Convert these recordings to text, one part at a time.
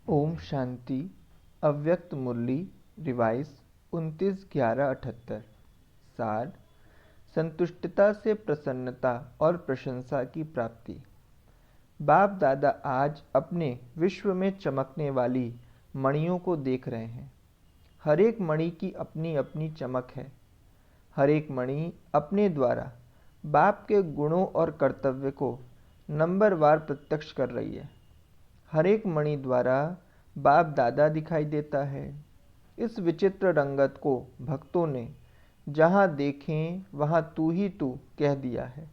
ओम शांति। अव्यक्त मुरली रिवाइज 29/11/78। सार: संतुष्टता से प्रसन्नता और प्रशंसा की प्राप्ति। बाप दादा आज अपने विश्व में चमकने वाली मणियों को देख रहे हैं। हर एक मणि की अपनी अपनी चमक है। हर एक मणि अपने द्वारा बाप के गुणों और कर्तव्य को नंबरवार प्रत्यक्ष कर रही है। हर एक मणि द्वारा बाप दादा दिखाई देता है। इस विचित्र रंगत को भक्तों ने जहाँ देखें वहाँ तू ही तू कह दिया है।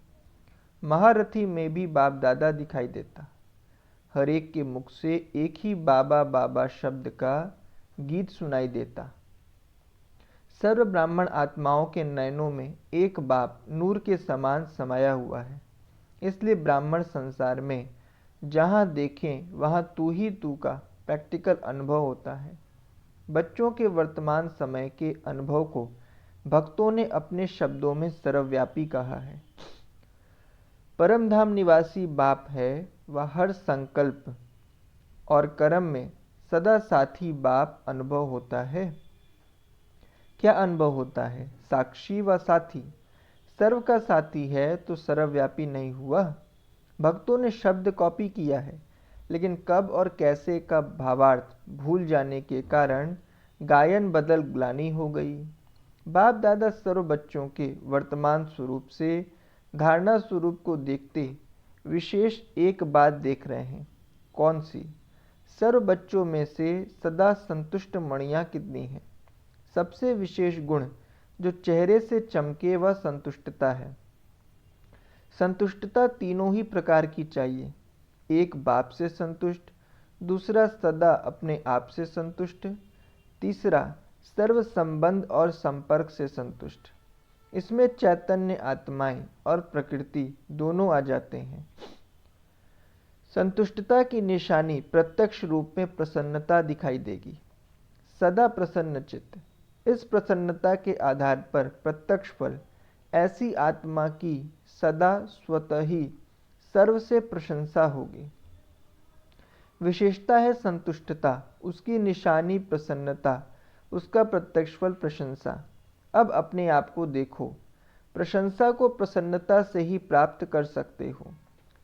महारथी में भी बाप दादा दिखाई देता। हर एक के मुख से एक ही बाबा बाबा शब्द का गीत सुनाई देता। सर्व ब्राह्मण आत्माओं के नयनों में एक बाप नूर के समान समाया हुआ है। इसलिए ब्राह्मण संसार में जहाँ देखें वहाँ तू ही तू का प्रैक्टिकल अनुभव होता है। बच्चों के वर्तमान समय के अनुभव को भक्तों ने अपने शब्दों में सर्वव्यापी कहा है। परमधाम निवासी बाप है, वह हर संकल्प और कर्म में सदा साथी बाप अनुभव होता है। क्या अनुभव होता है? साक्षी व साथी। सर्व का साथी है तो सर्वव्यापी नहीं हुआ। भक्तों ने शब्द कॉपी किया है, लेकिन कब और कैसे का भावार्थ भूल जाने के कारण गायन बदल ग्लानि हो गई। बाप दादा सर्व बच्चों के वर्तमान स्वरूप से धारणा स्वरूप को देखते विशेष एक बात देख रहे हैं। कौन सी? सर्व बच्चों में से सदा संतुष्ट मणियाँ कितनी हैं? सबसे विशेष गुण जो चेहरे से चमके वह संतुष्टता है। संतुष्टता तीनों ही प्रकार की चाहिए। एक बाप से संतुष्ट, दूसरा सदा अपने आप से संतुष्ट, तीसरा सर्व संबंध और संपर्क से संतुष्ट। इसमें चैतन्य आत्माएं और प्रकृति दोनों आ जाते हैं। संतुष्टता की निशानी प्रत्यक्ष रूप में प्रसन्नता दिखाई देगी। सदा प्रसन्न चित्त। इस प्रसन्नता के आधार पर प्रत्यक्ष फल ऐसी आत्मा की सदा स्वतः ही सर्व से प्रशंसा होगी। विशेषता है संतुष्टता, उसकी निशानी प्रसन्नता, उसका प्रत्यक्ष फल प्रशंसा। अब अपने आप को देखो, प्रशंसा को प्रसन्नता से ही प्राप्त कर सकते हो।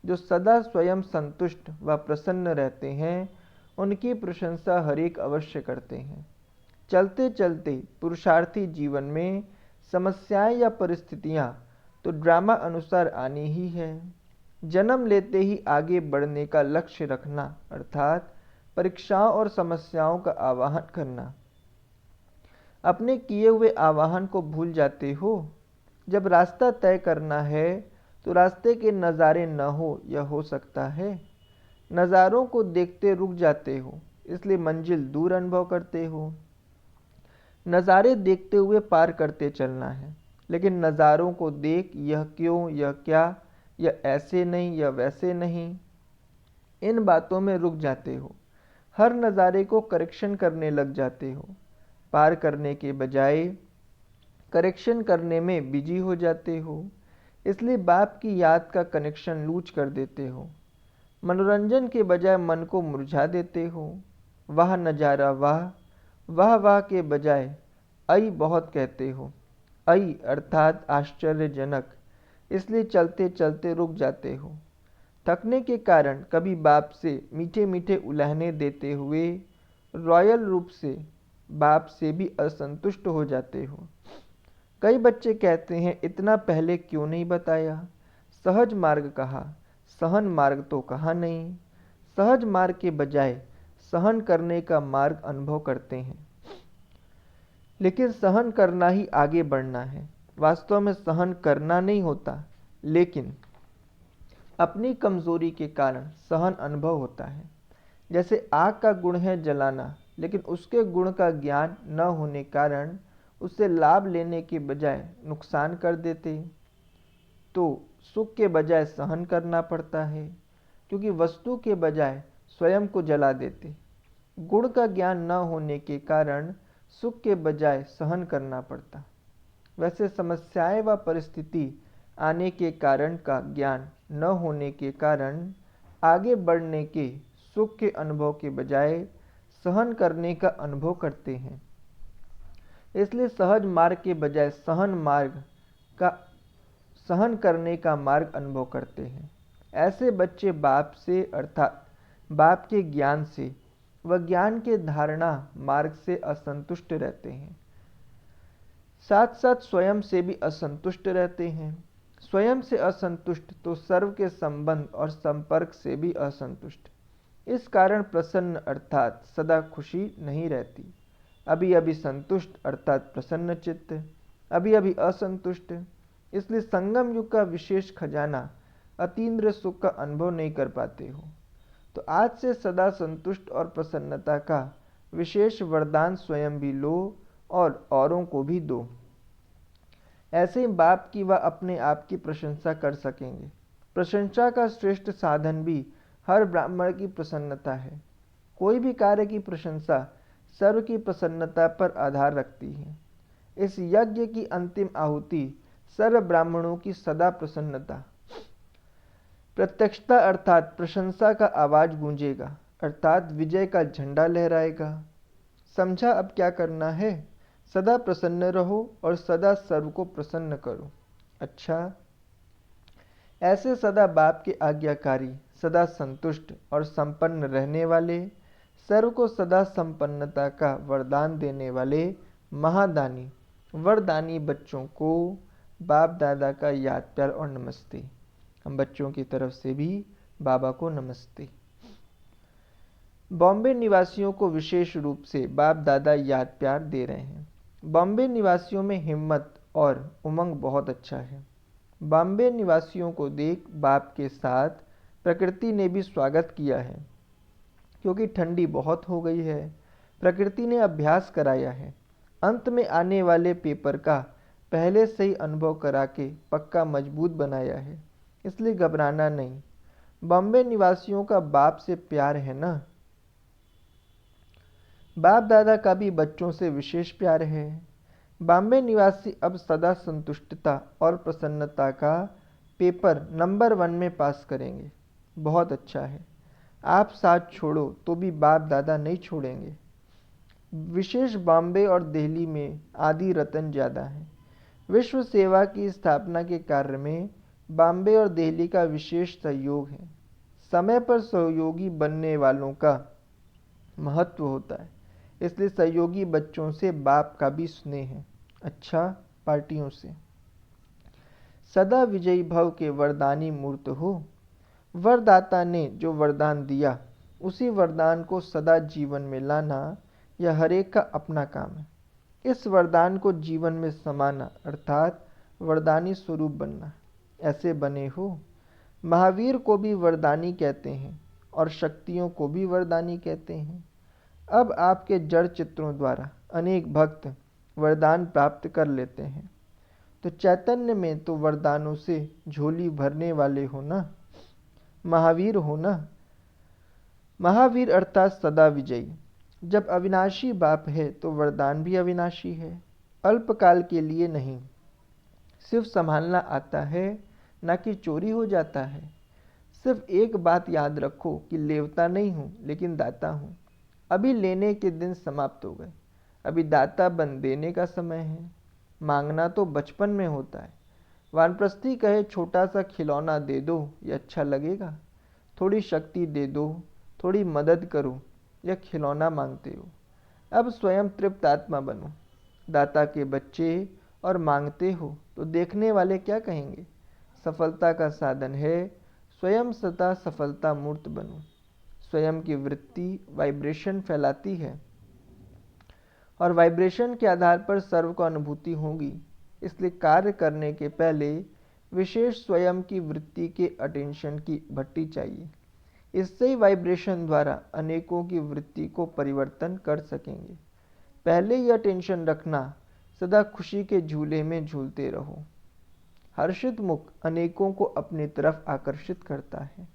जो सदा स्वयं संतुष्ट व प्रसन्न रहते हैं, उनकी प्रशंसा हर एक अवश्य करते हैं। चलते चलते पुरुषार्थी जीवन में समस्याएं या परिस्थितियां तो ड्रामा अनुसार आनी ही है। जन्म लेते ही आगे बढ़ने का लक्ष्य रखना अर्थात परीक्षाओं और समस्याओं का आवाहन करना। अपने किए हुए आवाहन को भूल जाते हो। जब रास्ता तय करना है तो रास्ते के नज़ारे न हो यह हो सकता है। नज़ारों को देखते रुक जाते हो, इसलिए मंजिल दूर अनुभव करते हो। नज़ारे देखते हुए पार करते चलना है, लेकिन नज़ारों को देख यह क्यों, यह क्या, यह ऐसे नहीं, यह वैसे नहीं, इन बातों में रुक जाते हो। हर नज़ारे को करेक्शन करने लग जाते हो। पार करने के बजाय करेक्शन करने में बिजी हो जाते हो। इसलिए बाप की याद का कनेक्शन लूज कर देते हो। मनोरंजन के बजाय मन को मुरझा देते हो। वाह नज़ारा वाह, वाह वाह के बजाय आई बहुत कहते हो। आई अर्थात आश्चर्यजनक। इसलिए चलते चलते रुक जाते हो। थकने के कारण कभी बाप से मीठे मीठे उलाहने देते हुए रॉयल रूप से बाप से भी असंतुष्ट हो जाते हो। कई बच्चे कहते हैं इतना पहले क्यों नहीं बताया, सहज मार्ग कहा, सहन मार्ग तो कहा नहीं। सहज मार्ग के बजाय सहन करने का मार्ग अनुभव करते हैं, लेकिन सहन करना ही आगे बढ़ना है। वास्तव में सहन करना नहीं होता, लेकिन अपनी कमजोरी के कारण सहन अनुभव होता है। जैसे आग का गुण है जलाना, लेकिन उसके गुण का ज्ञान न होने कारण उससे लाभ लेने के बजाय नुकसान कर देते, तो सुख के बजाय सहन करना पड़ता है, क्योंकि वस्तु के बजाय स्वयं को जला देते। गुण का ज्ञान न होने के कारण सुख के बजाय सहन करना पड़ता। वैसे समस्याएं व परिस्थिति आने के कारण का ज्ञान न होने के कारण आगे बढ़ने के सुख के अनुभव के बजाय सहन करने का अनुभव करते हैं। इसलिए सहज मार्ग के बजाय सहन करने का मार्ग अनुभव करते हैं। ऐसे बच्चे बाप से अर्थात बाप के ज्ञान से व ज्ञान के धारणा मार्ग से असंतुष्ट रहते हैं, साथ साथ स्वयं से भी असंतुष्ट रहते हैं। स्वयं से असंतुष्ट तो सर्व के संबंध और संपर्क से भी असंतुष्ट। इस कारण प्रसन्न अर्थात सदा खुशी नहीं रहती। अभी अभी संतुष्ट अर्थात प्रसन्न चित्त, अभी अभी असंतुष्ट। इसलिए संगम युग का विशेष खजाना अतीन्द्र सुख का अनुभव नहीं कर पाते हो। तो आज से सदा संतुष्ट और प्रसन्नता का विशेष वरदान स्वयं भी लो और औरों को भी दो। ऐसे ही बाप की व अपने आप की प्रशंसा कर सकेंगे। प्रशंसा का श्रेष्ठ साधन भी हर ब्राह्मण की प्रसन्नता है। कोई भी कार्य की प्रशंसा सर्व की प्रसन्नता पर आधार रखती है। इस यज्ञ की अंतिम आहुति सर्व ब्राह्मणों की सदा प्रसन्नता प्रत्यक्षता अर्थात प्रशंसा का आवाज गूंजेगा, अर्थात विजय का झंडा लहराएगा। समझा अब क्या करना है? सदा प्रसन्न रहो और सदा सर्व को प्रसन्न करो। अच्छा, ऐसे सदा बाप के आज्ञाकारी, सदा संतुष्ट और संपन्न रहने वाले, सर्व को सदा संपन्नता का वरदान देने वाले महादानी वरदानी बच्चों को बाप दादा का याद प्यार और नमस्ते। हम बच्चों की तरफ से भी बाबा को नमस्ते। बॉम्बे निवासियों को विशेष रूप से बाप दादा याद प्यार दे रहे हैं। बॉम्बे निवासियों में हिम्मत और उमंग बहुत अच्छा है। बॉम्बे निवासियों को देख बाप के साथ प्रकृति ने भी स्वागत किया है, क्योंकि ठंडी बहुत हो गई है। प्रकृति ने अभ्यास कराया है। अंत में आने वाले पेपर का पहले से ही अनुभव करा के पक्का मजबूत बनाया है, इसलिए घबराना नहीं। बॉम्बे निवासियों का बाप से प्यार है ना। बाप दादा का भी बच्चों से विशेष प्यार है। बॉम्बे निवासी अब सदा संतुष्टता और प्रसन्नता का पेपर नंबर 1 में पास करेंगे। बहुत अच्छा है। आप साथ छोड़ो तो भी बाप दादा नहीं छोड़ेंगे। विशेष बॉम्बे और दिल्ली में आदि रतन ज़्यादा हैं। विश्व सेवा की स्थापना के कार्य में बॉम्बे और दिल्ली का विशेष सहयोग है। समय पर सहयोगी बनने वालों का महत्व होता है, इसलिए सहयोगी बच्चों से बाप का भी स्नेह है। अच्छा, पार्टियों से सदा विजयी भव के वरदानी मूर्त हो। वरदाता ने जो वरदान दिया उसी वरदान को सदा जीवन में लाना यह हरेक का अपना काम है। इस वरदान को जीवन में समाना अर्थात वरदानी स्वरूप बनना। ऐसे बने हो। महावीर को भी वरदानी कहते हैं और शक्तियों को भी वरदानी कहते हैं। अब आपके जड़ चित्रों द्वारा अनेक भक्त वरदान प्राप्त कर लेते हैं, तो चैतन्य में तो वरदानों से झोली भरने वाले हो ना, महावीर हो ना। महावीर अर्थात सदा विजयी। जब अविनाशी बाप है तो वरदान भी अविनाशी है। अल्पकाल के लिए नहीं, सिर्फ संभालना आता है, ना कि चोरी हो जाता है। सिर्फ एक बात याद रखो कि लेवता नहीं हूँ लेकिन दाता हूँ। अभी लेने के दिन समाप्त हो गए, अभी दाता बन देने का समय है। मांगना तो बचपन में होता है। वानप्रस्थी कहे छोटा सा खिलौना दे दो, ये अच्छा लगेगा। थोड़ी शक्ति दे दो, थोड़ी मदद करो, यह खिलौना मांगते हो। अब स्वयं तृप्त आत्मा बनो, दाता के बच्चे, और मांगते हो तो देखने वाले क्या कहेंगे। सफलता का साधन है स्वयं सदा सफलता मूर्त बनो। स्वयं की वृत्ति वाइब्रेशन फैलाती है और वाइब्रेशन के आधार पर सर्व को अनुभूति होगी। इसलिए कार्य करने के पहले विशेष स्वयं की वृत्ति के अटेंशन की भट्टी चाहिए। इससे ही वाइब्रेशन द्वारा अनेकों की वृत्ति को परिवर्तन कर सकेंगे। पहले ही अटेंशन रखना, सदा खुशी के झूले में झूलते रहो। हर्षित मुख अनेकों को अपनी तरफ आकर्षित करता है।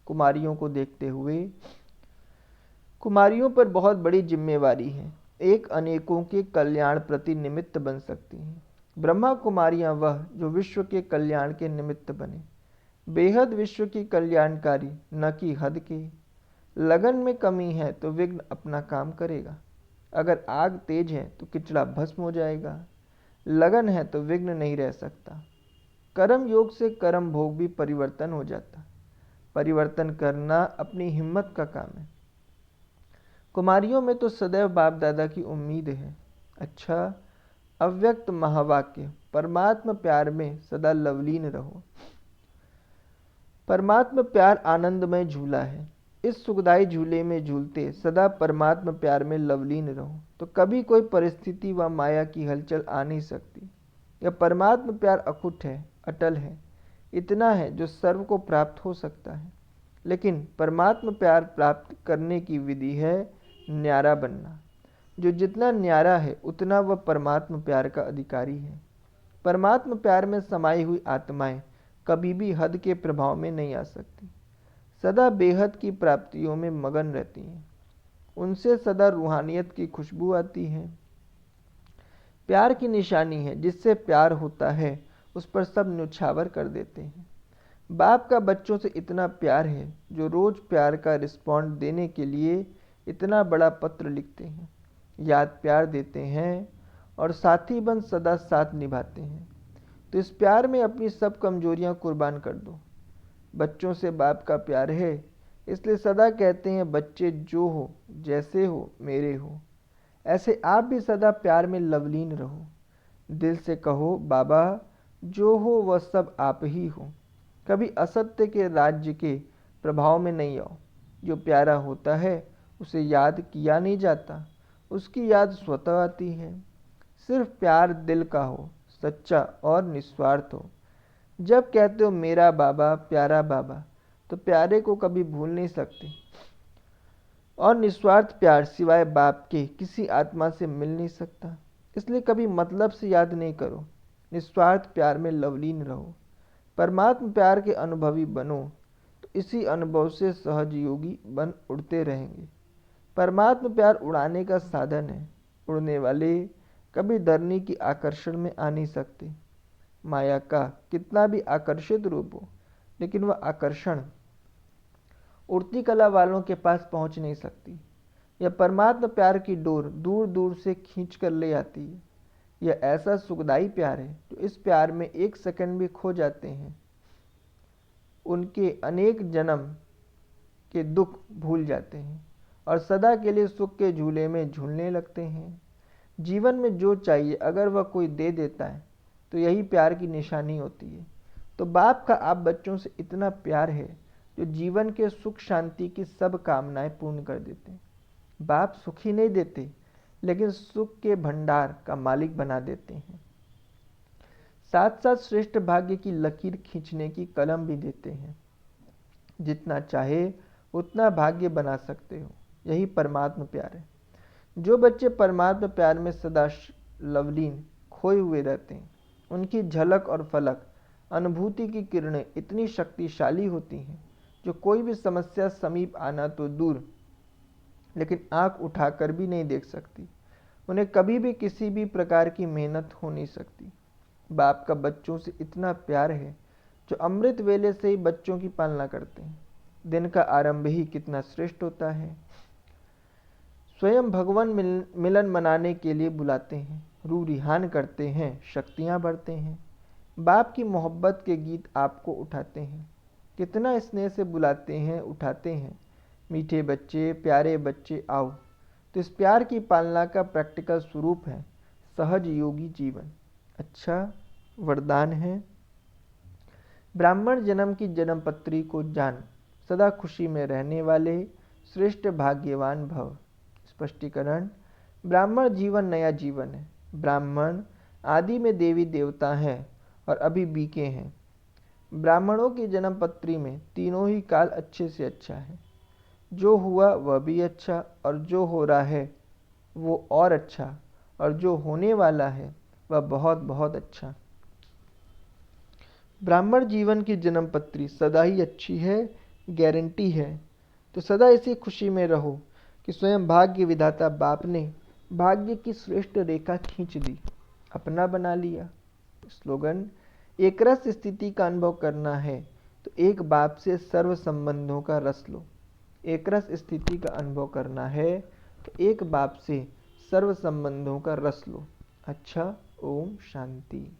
कुमारियों को देखते हुए, कुमारियों पर बहुत बड़ी जिम्मेवारी है। एक अनेकों के कल्याण प्रति निमित्त बन सकती हैं। ब्रह्मा कुमारियां वह जो विश्व के कल्याण के निमित्त बने, बेहद विश्व की कल्याणकारी, न कि हद के। लगन में कमी है तो विघ्न अपना काम करेगा। अगर आग तेज है तो किचड़ा भस्म हो जाएगा। लगन है तो विघ्न नहीं रह सकता। कर्म योग से कर्म भोग भी परिवर्तन हो जाता। परिवर्तन करना अपनी हिम्मत का काम है। कुमारियों में तो सदैव बाप दादा की उम्मीद है। अच्छा, अव्यक्त महावाक्य, परमात्मा प्यार में सदा लवलीन रहो। परमात्मा प्यार आनंदमय झूला है। इस सुखदायी झूले में झूलते सदा परमात्मा प्यार में लवलीन रहो तो कभी कोई परिस्थिति व माया की हलचल आ नहीं सकती। यह परमात्मा प्यार अखुट है, अटल है। इतना है जो सर्व को प्राप्त हो सकता है। लेकिन परमात्मा प्यार प्राप्त करने की विधि है न्यारा बनना। जो जितना न्यारा है उतना वह परमात्मा प्यार का अधिकारी है। परमात्मा प्यार में समाई हुई आत्माएं कभी भी हद के प्रभाव में नहीं आ सकती। सदा बेहद की प्राप्तियों में मगन रहती हैं। उनसे सदा रूहानियत की खुशबू आती है। प्यार की निशानी है, जिससे प्यार होता है उस पर सब न्यौछावर कर देते हैं। बाप का बच्चों से इतना प्यार है जो रोज प्यार का रिस्पॉन्ड देने के लिए इतना बड़ा पत्र लिखते हैं, याद प्यार देते हैं और साथी बन सदा साथ निभाते हैं। तो इस प्यार में अपनी सब कमजोरियां कुर्बान कर दो। बच्चों से बाप का प्यार है, इसलिए सदा कहते हैं बच्चे जो हो जैसे हो मेरे हो। ऐसे आप भी सदा प्यार में लवलीन रहो। दिल से कहो बाबा जो हो वह सब आप ही हो। कभी असत्य के राज्य के प्रभाव में नहीं आओ। जो प्यारा होता है उसे याद किया नहीं जाता, उसकी याद स्वतः आती है। सिर्फ प्यार दिल का हो, सच्चा और निस्वार्थ हो। जब कहते हो मेरा बाबा प्यारा बाबा तो प्यारे को कभी भूल नहीं सकते। और निस्वार्थ प्यार सिवाय बाप के किसी आत्मा से मिल नहीं सकता। इसलिए कभी मतलब से याद नहीं करो। निस्वार्थ प्यार में लवलीन रहो। परमात्मा प्यार के अनुभवी बनो तो इसी अनुभव से सहज योगी बन उड़ते रहेंगे। परमात्मा प्यार उड़ाने का साधन है। उड़ने वाले कभी धरनी की आकर्षण में आ नहीं सकते। माया का कितना भी आकर्षित रूप हो, लेकिन वह आकर्षण उड़ती कला वालों के पास पहुंच नहीं सकती। यह परमात्मा प्यार की डोर दूर दूर से खींच कर ले आती है। यह ऐसा सुखदाई प्यार है जो इस प्यार में एक सेकंड भी खो जाते हैं उनके अनेक जन्म के दुख भूल जाते हैं और सदा के लिए सुख के झूले में झूलने लगते हैं। जीवन में जो चाहिए अगर वह कोई दे देता है तो यही प्यार की निशानी होती है। तो बाप का आप बच्चों से इतना प्यार है जो जीवन के सुख शांति की सब कामनाएं पूर्ण कर देते हैं। बाप सुख ही नहीं देते, लेकिन सुख के भंडार का मालिक बना देते हैं। साथ साथ श्रेष्ठ भाग्य की लकीर खींचने की कलम भी देते हैं। जितना चाहे उतना भाग्य बना सकते हो। यही परमात्मा प्यार है। जो बच्चे परमात्मा प्यार में सदा लवलीन खोए हुए रहते हैं, उनकी झलक और फलक अनुभूति की किरणें इतनी शक्तिशाली होती हैं जो कोई भी समस्या समीप आना तो दूर, लेकिन आंख उठाकर भी नहीं देख सकती। उन्हें कभी भी किसी भी प्रकार की मेहनत हो नहीं सकती। बाप का बच्चों से इतना प्यार है जो अमृत वेले से ही बच्चों की पालना करते हैं। दिन का आरंभ ही कितना श्रेष्ठ होता है। स्वयं भगवान मिलन मनाने के लिए बुलाते हैं, रूह रिहान करते हैं, शक्तियां बढ़ते हैं। बाप की मोहब्बत के गीत आपको उठाते हैं। कितना स्नेह से बुलाते हैं, उठाते हैं। मीठे बच्चे, प्यारे बच्चे आओ। तो इस प्यार की पालना का प्रैक्टिकल स्वरूप है सहज योगी जीवन। अच्छा, वरदान है ब्राह्मण जन्म की जन्मपत्री को जान, सदा खुशी में रहने वाले श्रेष्ठ भाग्यवान भव। स्पष्टीकरण, ब्राह्मण जीवन नया जीवन है। ब्राह्मण आदि में देवी देवता हैं और अभी बीके हैं। ब्राह्मणों की जन्मपत्री में तीनों ही काल अच्छे से अच्छा है। जो हुआ वह भी अच्छा, और जो हो रहा है वो और अच्छा, और जो होने वाला है वह बहुत बहुत अच्छा। ब्राह्मण जीवन की जन्मपत्री सदा ही अच्छी है, गारंटी है। तो सदा इसी खुशी में रहो कि स्वयं भाग्य विधाता बाप ने भाग्य की श्रेष्ठ रेखा खींच दी, अपना बना लिया। स्लोगन, एक रस स्थिति का अनुभव करना है तो एक बाप से सर्व संबंधों का रस लो। एकरस स्थिति का अनुभव करना है तो एक बाप से सर्व संबंधों का रस लो। अच्छा, ओम शांति।